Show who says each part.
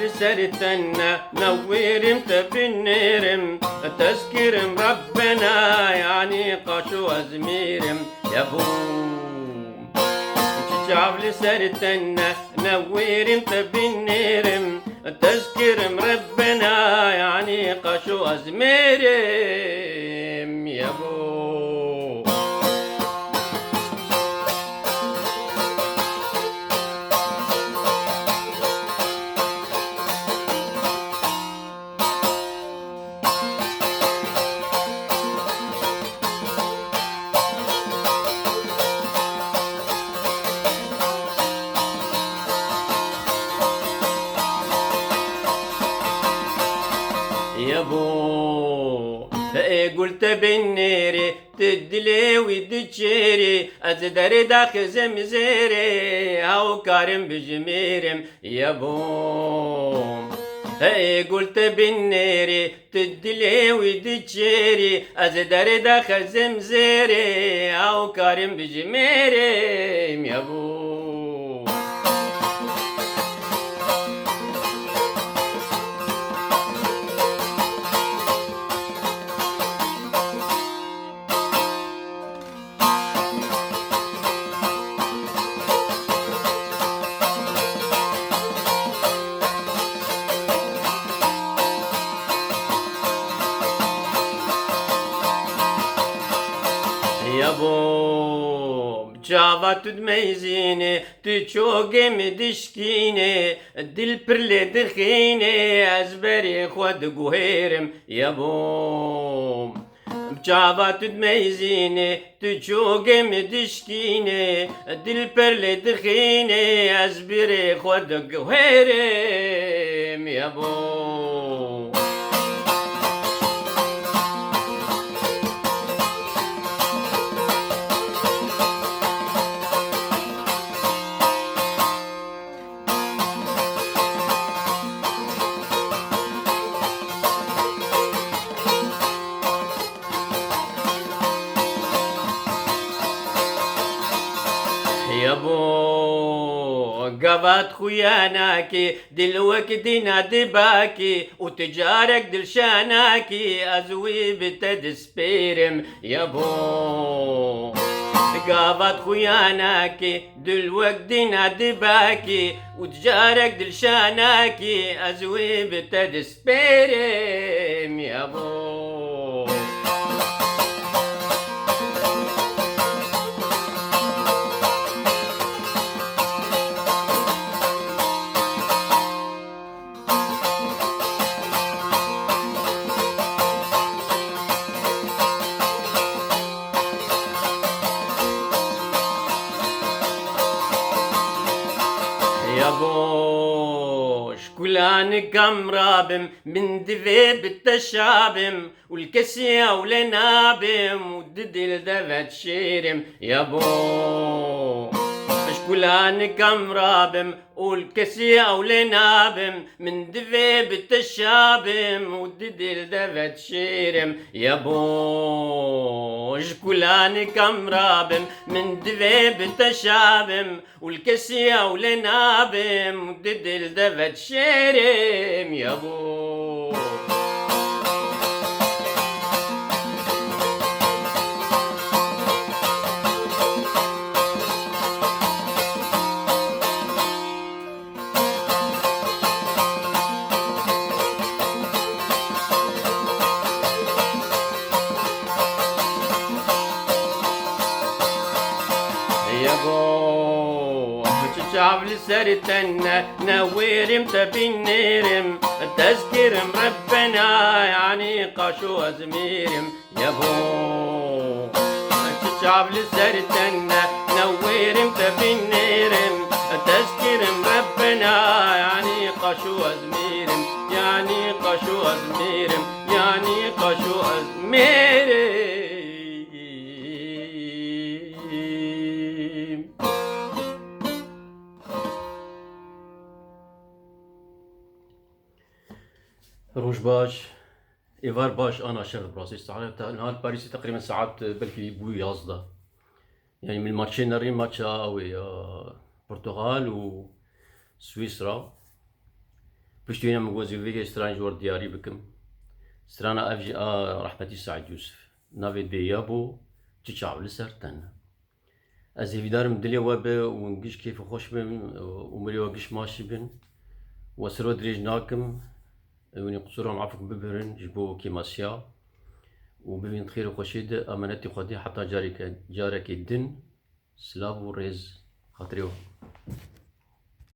Speaker 1: لسرتنا نويرم تبنيرم تذكرم ربنا يعني قشو أزميرم يا بوم شعب لسرتنا نويرم تبنيرم تذكرم ربنا يعني قشو أزميرم يا بوم يابو قلت بالنيري تدلي ويدتشيري أزدري داخ زمزيري هاو كارم بجميرم يابو قلت بالنيري تدلي ويدتشيري أزدري داخ زمزيري هاو كارم بجميرم يابو يابو جافا تدميزيني تشوقي مدشكيني دل برلي دخيني ازبري خود قهيرم يابو جافا تدميزيني تشوقي مدشكيني دل برلي دخيني ازبري خود قهيرم يابو يابو قبات خياناكي دلوقتي نادي باكي وتجارك دلشاناكي ازوي بتدسبيرم يابو قابات خياناكي دلوقتي نادي باكي وتجارك دلشاناكي ازوي بتدسبيرم يابو يابوش كلان كم رابم من دفي بالتشابم والكسية ولنابم وددل دفت شيرم يابو كلان كم رابم والكسية ولنابم من دفي بالتشابم وددل دفت شيرم يابو كلان كم رابم من دفي بالتشابم والكسية ولنابم وددل دفت شيرم يابو شعب لسرتنا نويرم تبنيرم تذكرم ربنا يعني قشو أزميرم يابو شعب لسرتنا نويرم تبنيرم تذكرم ربنا يعني قشو أزميرم يعني قشو أزميرم يعني قشو أزميرم روج باش إيفار باش أنا شغل براسي ساعات نهار باريسي تقريبا ساعات بلكي بو يازدا يعني من الماتشين نارين ماتشا ويا البرتغال وسويسرا بشتوينا من غوزي فيجي ستران جور دياري بكم سترانا افجي رحمتي سعد يوسف نافي دي يابو تشعب لسرتن ازي في دارم دليا وابا ونقش كيف خوش بن ومري وقش ماشي بن وسرو دريج ناكم وني قصورهم عفوك ببرن جبو كيماسيا وببين خير وخشيد امانتي خدي حتى جارك الدن سلاف وريز خاطريو